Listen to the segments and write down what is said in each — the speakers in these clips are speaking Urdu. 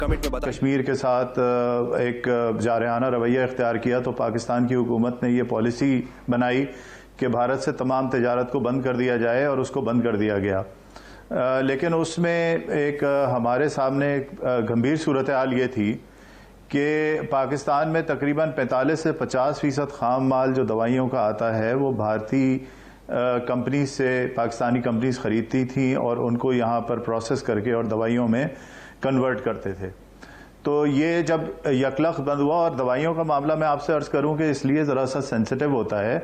کمنٹ میں بتائیں۔ کشمیر کے ساتھ ایک جارحانہ رویہ اختیار کیا تو پاکستان کی حکومت نے یہ پالیسی بنائی کہ بھارت سے تمام تجارت کو بند کر دیا جائے اور اس کو بند کر دیا گیا، لیکن اس میں ایک ہمارے سامنے گمبھیر صورتحال یہ تھی کہ پاکستان میں تقریباً 45 سے 50% خام مال جو دوائیوں کا آتا ہے وہ بھارتی کمپنیز سے پاکستانی کمپنیز خریدتی تھیں اور ان کو یہاں پر پروسیس کر کے اور دوائیوں میں کنورٹ کرتے تھے۔ تو یہ جب یکلخت بند ہوا، اور دوائیوں کا معاملہ میں آپ سے عرض کروں کہ اس لیے ذرا سا سینسٹیو ہوتا ہے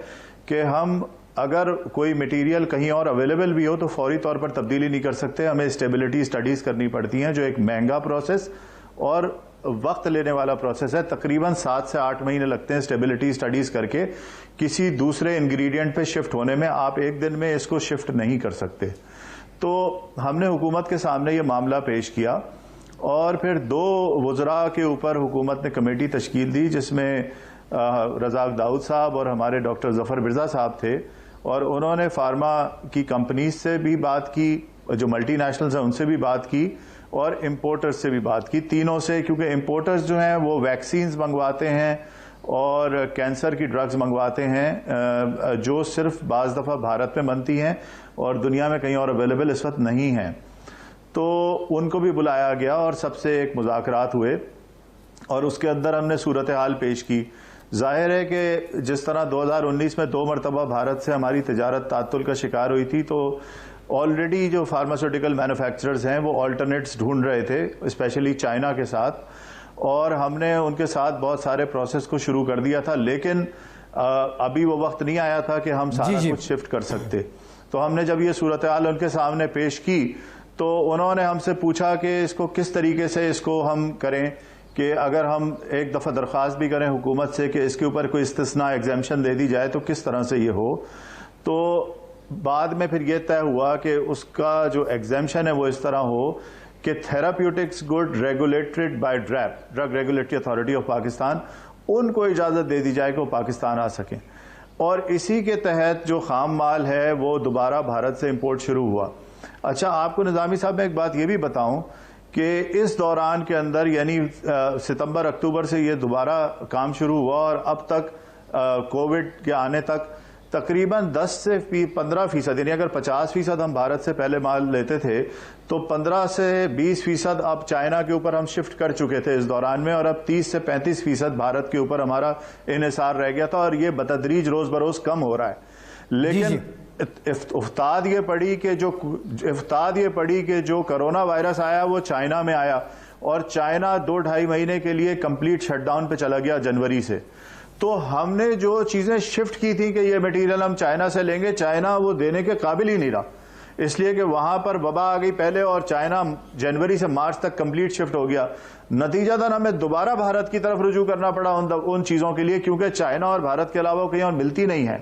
کہ ہم اگر کوئی مٹیریل کہیں اور اویلیبل بھی ہو تو فوری طور پر تبدیلی نہیں کر سکتے، ہمیں اسٹیبلٹی اسٹڈیز کرنی پڑتی ہیں، جو ایک مہنگا پروسیس اور وقت لینے والا پروسیس ہے۔ تقریباً 7 سے 8 مہینے لگتے ہیں اسٹیبلٹی اسٹڈیز کر کے کسی دوسرے انگریڈینٹ پہ شفٹ ہونے میں، آپ ایک دن میں اس کو شفٹ نہیں کر سکتے۔ تو ہم نے حکومت کے سامنے یہ معاملہ پیش کیا اور پھر 2 وزراء کے اوپر حکومت نے کمیٹی تشکیل دی، جس میں رزاق داؤد صاحب اور ہمارے ڈاکٹر ظفر مرزا صاحب تھے، اور انہوں نے فارما کی کمپنیز سے بھی بات کی، جو ملٹی نیشنلز ہیں ان سے بھی بات کی، اور امپورٹرز سے بھی بات کی، تینوں سے، کیونکہ امپورٹرز جو ہیں وہ ویکسینز منگواتے ہیں اور کینسر کی ڈرگز منگواتے ہیں جو صرف بعض دفعہ بھارت میں بنتی ہیں اور دنیا میں کہیں اور اویلیبل اس وقت نہیں ہیں۔ تو ان کو بھی بلایا گیا اور سب سے ایک مذاکرات ہوئے اور اس کے اندر ہم نے صورتحال پیش کی۔ ظاہر ہے کہ جس طرح 2019 میں 2 مرتبہ بھارت سے ہماری تجارت تعطل کا شکار ہوئی تھی، تو آلریڈی جو فارماسیوٹیکل مینوفیکچررز ہیں وہ آلٹرنیٹس ڈھونڈ رہے تھے، اسپیشلی چائنا کے ساتھ، اور ہم نے ان کے ساتھ بہت سارے پروسیس کو شروع کر دیا تھا، لیکن ابھی وہ وقت نہیں آیا تھا کہ ہم سارا کچھ شفٹ کر سکتے۔ تو ہم نے جب یہ صورتحال ان کے سامنے پیش کی تو انہوں نے ہم سے پوچھا کہ اس کو کس طریقے سے اس کو ہم کریں، کہ اگر ہم ایک دفعہ درخواست بھی کریں حکومت سے کہ اس کے اوپر کوئی استثناء ایگزیمشن دے دی جائے تو کس طرح سے یہ ہو۔ تو بعد میں پھر یہ طے ہوا کہ اس کا جو ایگزیمشن ہے وہ اس طرح ہو کہ therapeutics good regulated by DRAP, drug regulatory authority of Pakistan, ان کو اجازت دے دی جائے کہ وہ پاکستان آ سکیں، اور اسی کے تحت جو خام مال ہے وہ دوبارہ بھارت سے امپورٹ شروع ہوا۔ اچھا، آپ کو نظامی صاحب میں ایک بات یہ بھی بتاؤں کہ اس دوران کے اندر، یعنی ستمبر اکتوبر سے یہ دوبارہ کام شروع ہوا اور اب تک کووڈ کے آنے تک تقریباً 10 سے 15%، یعنی اگر 50% ہم بھارت سے پہلے مال لیتے تھے تو 15 سے 20% اب چائنا کے اوپر ہم شفٹ کر چکے تھے اس دوران میں، اور اب 30 سے 35% بھارت کے اوپر ہمارا انحصار رہ گیا تھا، اور یہ بتدریج روز بروز کم ہو رہا ہے۔ لیکن افتاد یہ پڑی کہ جو کرونا وائرس آیا وہ چائنا میں آیا، اور چائنا 2-2.5 مہینے کے لیے کمپلیٹ شٹ ڈاؤن پہ چلا گیا جنوری سے۔ تو ہم نے جو چیزیں شفٹ کی تھیں کہ یہ میٹیریل ہم چائنا سے لیں گے، چائنا وہ دینے کے قابل ہی نہیں رہا، اس لیے کہ وہاں پر وبا آ گئی پہلے، اور چائنا جنوری سے مارچ تک کمپلیٹ شفٹ ہو گیا۔ نتیجہ ہمیں دوبارہ بھارت کی طرف رجوع کرنا پڑا ان چیزوں کے لیے، کیونکہ چائنا اور بھارت کے علاوہ کہیں اور ملتی نہیں ہے۔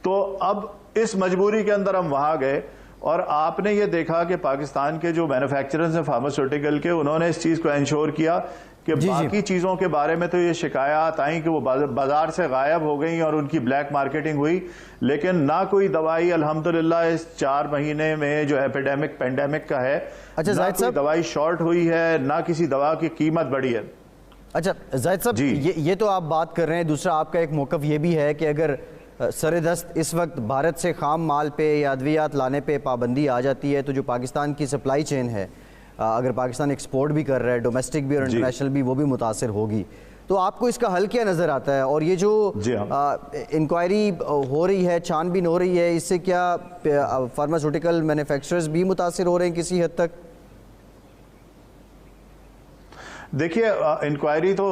تو اب اس مجبوری کے اندر ہم وہاں گئے، اور آپ نے یہ دیکھا کہ پاکستان کے جو مینوفیکچررز ہیں فارماسیوٹیکل کے، انہوں نے اس چیز کو انشور کیا کہ باقی چیزوں کے بارے میں تو یہ شکایات آئیں کہ وہ بازار سے غائب ہو گئیں اور ان کی بلیک مارکیٹنگ ہوئی، لیکن نہ کوئی دوائی الحمدللہ اس 4 مہینے میں جو پینڈیمک کا ہے، نہ کوئی دوائی شارٹ ہوئی ہے، نہ کسی دوا کی قیمت بڑھی ہے۔ اچھا زاہد صاحب، یہ تو آپ بات کر رہے ہیں، دوسرا آپ کا ایک موقف یہ بھی ہے کہ اگر سر دست اس وقت بھارت سے خام مال پہ یا ادویات لانے پہ پابندی آ جاتی ہے تو جو پاکستان کی سپلائی چین ہے، اگر پاکستان ایکسپورٹ بھی کر رہا ہے، ڈومیسٹک بھی اور انٹرنیشنل بھی، وہ بھی متاثر ہوگی۔ تو آپ کو اس کا حل کیا نظر آتا ہے؟ اور یہ جو انکوائری ہو رہی ہے، چھان بین ہو رہی ہے، اس سے کیا فارماسیوٹیکل مینوفیکچررز بھی متاثر ہو رہے ہیں کسی حد تک؟ دیکھیے، انکوائری تو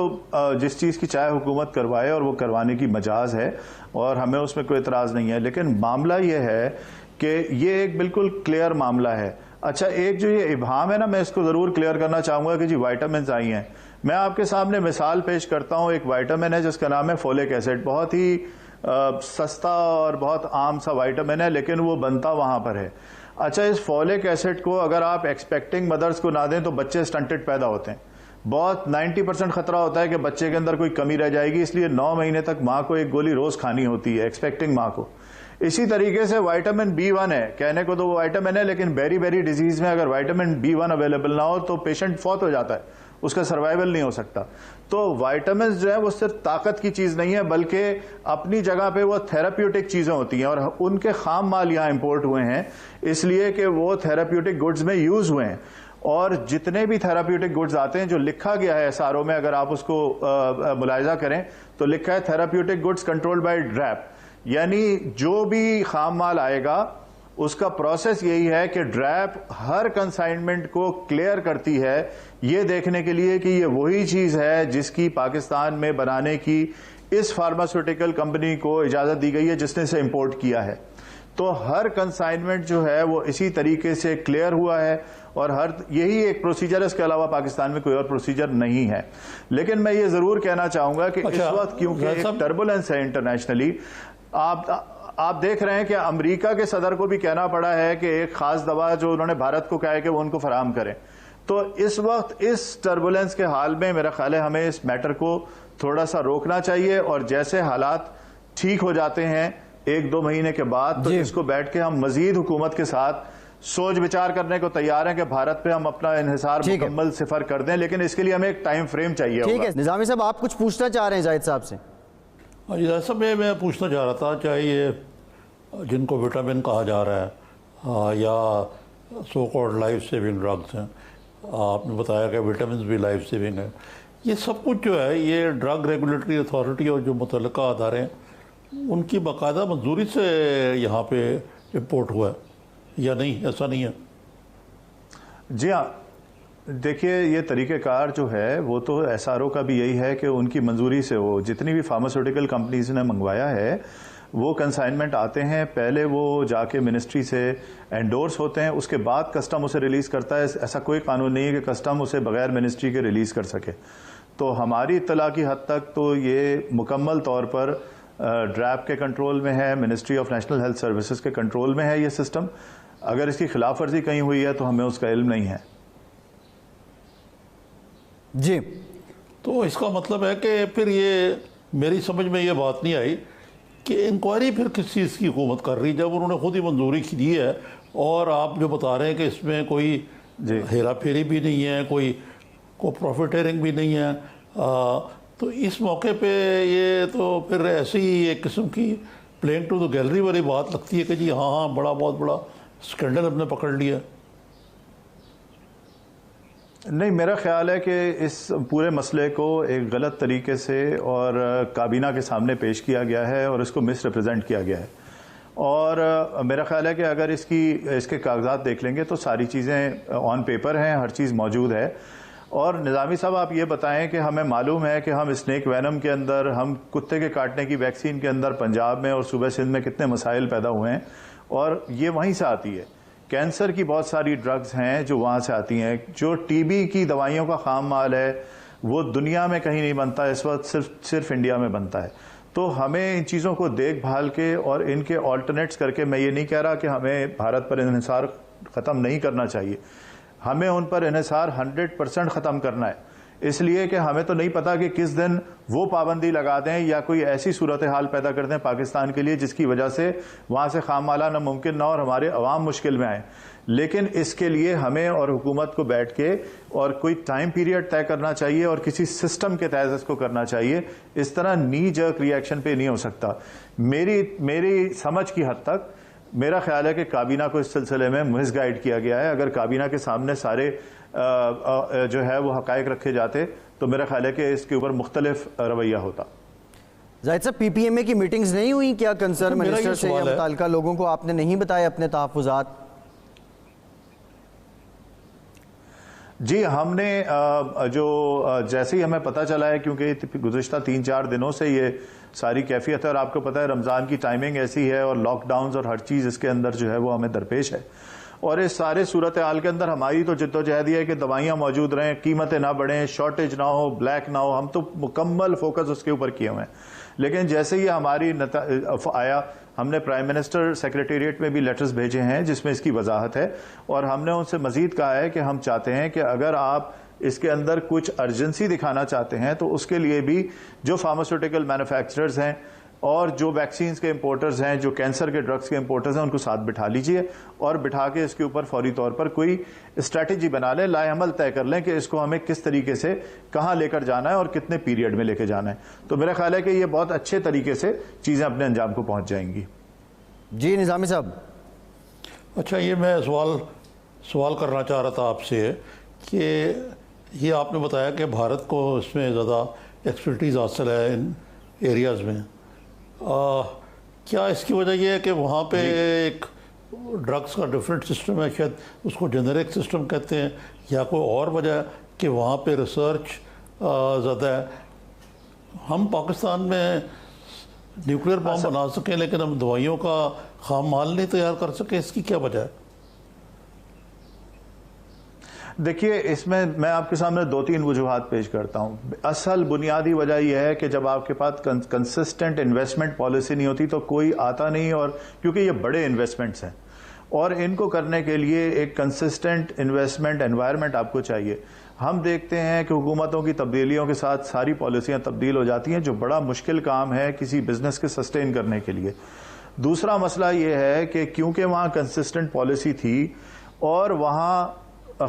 جس چیز کی چاہے حکومت کروائے اور وہ کروانے کی مجاز ہے، اور ہمیں اس میں کوئی اعتراض نہیں ہے، لیکن معاملہ یہ ہے کہ یہ ایک بالکل کلیئر معاملہ ہے۔ اچھا، ایک جو یہ ابہام ہے نا، میں اس کو ضرور کلیئر کرنا چاہوں گا کہ جی وائٹامنز آئی ہیں۔ میں آپ کے سامنے مثال پیش کرتا ہوں، ایک وائٹامن ہے جس کا نام ہے فولک ایسڈ، بہت ہی سستا اور بہت عام سا وائٹامن ہے، لیکن وہ بنتا وہاں پر ہے۔ اچھا، اس فولک ایسڈ کو اگر آپ ایکسپیکٹنگ مدرز کو نہ دیں تو بچے سٹنٹڈ پیدا ہوتے ہیں، بہت 90% خطرہ ہوتا ہے کہ بچے کے اندر کوئی کمی رہ جائے گی، اس لیے 9 مہینے تک ماں کو ایک گولی روز کھانی ہوتی ہے، ایکسپیکٹنگ ماں کو۔ اسی طریقے سے وائٹامن B1 ہے، کہنے کو تو وہ وائٹامن ہے، لیکن بیری ڈیزیز میں اگر وائٹامن B1 اویلیبل نہ ہو تو پیشنٹ فوت ہو جاتا ہے، اس کا سروائیول نہیں ہو سکتا. تو وائٹامنز جو ہے وہ صرف طاقت کی چیز نہیں ہے بلکہ اپنی جگہ پہ وہ تھیراپیوٹک چیزیں ہوتی ہیں, اور ان کے خام مال یہاں امپورٹ ہوئے ہیں اس لیے کہ وہ تھیراپیوٹک گڈز میں یوز ہوئے ہیں. اور جتنے بھی تھیراپیوٹک گڈز آتے ہیں جو لکھا گیا ہے SRO میں, اگر آپ اس کو ملاحظہ کریں تو لکھا ہے therapeutic goods controlled by DRAP, یعنی جو بھی خام مال آئے گا اس کا پروسیس یہی ہے کہ ڈریپ ہر کنسائنمنٹ کو کلیئر کرتی ہے یہ دیکھنے کے لیے کہ یہ وہی چیز ہے جس کی پاکستان میں بنانے کی اس فارماسیوٹیکل کمپنی کو اجازت دی گئی ہے جس نے اسے امپورٹ کیا ہے. تو ہر کنسائنمنٹ جو ہے وہ اسی طریقے سے کلیئر ہوا ہے, اور یہی ایک پروسیجر ہے, اس کے علاوہ پاکستان میں کوئی اور پروسیجر نہیں ہے. لیکن میں یہ ضرور کہنا چاہوں گا کہ اس وقت کیونکہ ایک ٹربولنس ہے انٹرنیشنلی, آپ دیکھ رہے ہیں کہ امریکہ کے صدر کو بھی کہنا پڑا ہے کہ ایک خاص دوا جو انہوں نے بھارت کو کہا ہے کہ وہ ان کو فراہم کریں. تو اس وقت اس ٹربولنس کے حال میں میرا خیال ہے ہمیں اس میٹر کو تھوڑا سا روکنا چاہیے, اور جیسے حالات ٹھیک ہو جاتے ہیں 1-2 مہینے کے بعد تو اس کو بیٹھ کے ہم مزید حکومت کے ساتھ سوچ بچار کرنے کو تیار ہیں کہ بھارت پہ ہم اپنا انحصار مکمل صفر کر دیں, لیکن اس کے لیے ہمیں ایک ٹائم فریم چاہیے. ٹھیک ہے نظامی صاحب, آپ کچھ پوچھنا چاہ رہے ہیں زاہد صاحب سے؟ جی زاہد صاحب, میں پوچھنا چاہ رہا تھا, چاہے یہ جن کو وٹامن کہا جا رہا ہے یا so called life saving drugs ہیں, آپ نے بتایا کہ وٹامنز بھی لائف سیونگ ہے, یہ سب کچھ جو ہے یہ ڈرگ ریگولیٹری اتھارٹی اور جو متعلقہ ادارے ہیں ان کی باقاعدہ منظوری سے یہاں پہ امپورٹ ہوا ہے یا نہیں؟ ایسا نہیں ہے؟ جی ہاں, دیکھیے یہ طریقہ کار جو ہے وہ تو SRO کا بھی یہی ہے کہ ان کی منظوری سے وہ جتنی بھی فارماسیوٹیکل کمپنیز نے منگوایا ہے وہ کنسائنمنٹ آتے ہیں, پہلے وہ جا کے منسٹری سے انڈورس ہوتے ہیں, اس کے بعد کسٹم اسے ریلیز کرتا ہے. ایسا کوئی قانون نہیں ہے کہ کسٹم اسے بغیر منسٹری کے ریلیز کر سکے. تو ہماری اطلاع کی حد تک تو یہ مکمل طور پر ڈریپ کے کنٹرول میں ہے, ministry of national health services کے کنٹرول میں ہے یہ سسٹم. اگر اس کی خلاف ورزی کہیں ہوئی ہے تو ہمیں اس کا علم نہیں ہے. جی, تو اس کا مطلب ہے کہ پھر یہ میری سمجھ میں یہ بات نہیں آئی کہ انکوائری پھر کس چیز کی حکومت کر رہی جب انہوں نے خود ہی منظوری دی ہے, اور آپ جو بتا رہے ہیں کہ اس میں کوئی ہیرا پھیری بھی نہیں ہے, کوئی پروفیٹیرنگ بھی نہیں ہے, تو اس موقع پہ یہ تو پھر ایسی ہی ایک قسم کی پلینگ ٹو دا گیلری والی بات لگتی ہے کہ جی ہاں بہت بڑا اسکینڈل ہم نے پکڑ لیا. نہیں, میرا خیال ہے کہ اس پورے مسئلے کو ایک غلط طریقے سے اور کابینہ کے سامنے پیش کیا گیا ہے اور اس کو مس ریپرزینٹ کیا گیا ہے, اور میرا خیال ہے کہ اگر اس کے کاغذات دیکھ لیں گے تو ساری چیزیں آن پیپر ہیں, ہر چیز موجود ہے. اور نظامی صاحب آپ یہ بتائیں کہ ہمیں معلوم ہے کہ ہم اسنیک وینم کے اندر, ہم کتے کے کاٹنے کی ویکسین کے اندر پنجاب میں اور صوبہ سندھ میں کتنے مسائل پیدا ہوئے ہیں, اور یہ وہیں سے آتی ہے. کینسر کی بہت ساری ڈرگز ہیں جو وہاں سے آتی ہیں. جو ٹی بی کی دوائیوں کا خام مال ہے وہ دنیا میں کہیں نہیں بنتا, اس وقت صرف انڈیا میں بنتا ہے. تو ہمیں ان چیزوں کو دیکھ بھال کے اور ان کے آلٹرنیٹس کر کے, میں یہ نہیں کہہ رہا کہ ہمیں بھارت پر انحصار ختم نہیں کرنا چاہیے, ہمیں ان پر انحصار 100% ختم کرنا ہے, اس لیے کہ ہمیں تو نہیں پتا کہ کس دن وہ پابندی لگا دیں یا کوئی ایسی صورتحال پیدا کر دیں پاکستان کے لیے جس کی وجہ سے وہاں سے خام مال آنا ممکن نہ اور ہمارے عوام مشکل میں آئیں. لیکن اس کے لیے ہمیں اور حکومت کو بیٹھ کے اور کوئی ٹائم پیریڈ طے کرنا چاہیے اور کسی سسٹم کے تحت اس کو کرنا چاہیے. اس طرح نی جرک ری ایکشن پہ نہیں ہو سکتا. میری سمجھ کی حد تک میرا خیال ہے کہ کابینہ کو اس سلسلے میں مس گائیڈ کیا گیا ہے. اگر کابینہ کے سامنے سارے جو ہے وہ حقائق رکھے جاتے تو میرا خیال ہے کہ اس کے اوپر مختلف رویہ ہوتا. زاہد صاحب, پی پی ایم اے کی میٹنگز نہیں ہوئی کیا کنسرن منسٹر سے یا متعلقہ لوگوں کو آپ نے نہیں بتایا اپنے تحفظات؟ جی, ہم نے جو جیسے ہی ہمیں پتہ چلا ہے, کیونکہ گزشتہ 3-4 دنوں سے یہ ساری کیفیت ہے اور آپ کو پتہ ہے رمضان کی ٹائمنگ ایسی ہے اور لاک ڈاؤنز اور ہر چیز اس کے اندر جو ہے وہ ہمیں درپیش ہے, اور اس سارے صورتحال کے اندر ہماری تو جدوجہد یہ ہے کہ دوائیاں موجود رہیں, قیمتیں نہ بڑھیں, شارٹیج نہ ہو, بلیک نہ ہو. ہم تو مکمل فوکس اس کے اوپر کیے ہوئے ہیں. لیکن جیسے ہی ہماری آیا, ہم نے پرائم منسٹر سیکریٹریٹ میں بھی لیٹرز بھیجے ہیں جس میں اس کی وضاحت ہے, اور ہم نے ان سے مزید کہا ہے کہ ہم چاہتے ہیں کہ اگر آپ اس کے اندر کچھ ارجنسی دکھانا چاہتے ہیں تو اس کے لیے بھی جو فارماسیوٹیکل مینوفیکچررز ہیں اور جو ویکسینز کے امپورٹرز ہیں, جو کینسر کے ڈرگز کے امپورٹرز ہیں, ان کو ساتھ بٹھا لیجئے اور بٹھا کے اس کے اوپر فوری طور پر کوئی اسٹریٹجی بنا لیں, لائے عمل طے کر لیں کہ اس کو ہمیں کس طریقے سے کہاں لے کر جانا ہے اور کتنے پیریڈ میں لے کے جانا ہے. تو میرا خیال ہے کہ یہ بہت اچھے طریقے سے چیزیں اپنے انجام کو پہنچ جائیں گی. جی نظامی صاحب. اچھا, یہ میں سوال کرنا چاہ رہا تھا آپ سے کہ یہ آپ نے بتایا کہ بھارت کو اس میں زیادہ ایکسپرٹیز حاصل ہے ان ایریاز میں. کیا اس کی وجہ یہ ہے کہ وہاں پہ ایک ڈرگس کا ڈیفرنٹ سسٹم ہے, شاید اس کو جنرک سسٹم کہتے ہیں, یا کوئی اور وجہ ہے کہ وہاں پہ ریسرچ زیادہ ہے؟ ہم پاکستان میں نیوکلیئر بم بنا سکیں لیکن ہم دوائیوں کا خام مال نہیں تیار کر سکے, اس کی کیا وجہ ہے؟ دیکھیے, اس میں آپ کے سامنے 2-3 وجوہات پیش کرتا ہوں. اصل بنیادی وجہ یہ ہے کہ جب آپ کے پاس کنسسٹنٹ انویسٹمنٹ پالیسی نہیں ہوتی تو کوئی آتا نہیں, اور کیونکہ یہ بڑے انویسٹمنٹس ہیں اور ان کو کرنے کے لیے ایک کنسسٹنٹ انویسٹمنٹ انوائرمنٹ آپ کو چاہیے. ہم دیکھتے ہیں کہ حکومتوں کی تبدیلیوں کے ساتھ ساری پالیسیاں تبدیل ہو جاتی ہیں, جو بڑا مشکل کام ہے کسی بزنس کے سسٹین کرنے کے لیے. دوسرا مسئلہ یہ ہے کہ کیونکہ وہاں کنسسٹنٹ پالیسی تھی اور وہاں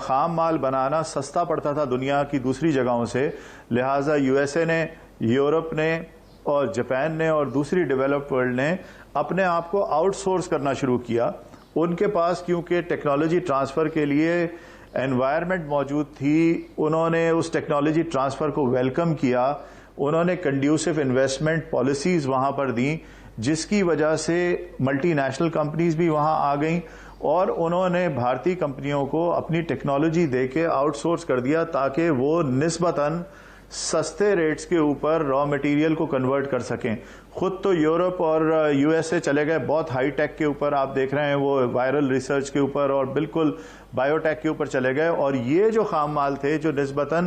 خام مال بنانا سستا پڑتا تھا دنیا کی دوسری جگہوں سے, لہٰذا یو ایس اے نے, یورپ نے اور جاپان نے اور دوسری ڈیولپڈ ورلڈ نے اپنے آپ کو آؤٹ سورس کرنا شروع کیا. ان کے پاس کیونکہ ٹیکنالوجی ٹرانسفر کے لیے انوائرمنٹ موجود تھی, انہوں نے اس ٹیکنالوجی ٹرانسفر کو ویلکم کیا, انہوں نے کنڈیوسو انویسٹمنٹ پالیسیز وہاں پر دیں, جس کی وجہ سے ملٹی نیشنل کمپنیز بھی وہاں آ گئیں اور انہوں نے بھارتی کمپنیوں کو اپنی ٹیکنالوجی دے کے آؤٹ سورس کر دیا تاکہ وہ نسبتاً سستے ریٹس کے اوپر را مٹیریل کو کنورٹ کر سکیں. خود تو یورپ اور یو ایس اے چلے گئے بہت ہائی ٹیک کے اوپر, آپ دیکھ رہے ہیں وہ وائرل ریسرچ کے اوپر اور بالکل بایو ٹیک کے اوپر چلے گئے, اور یہ جو خام مال تھے جو نسبتاً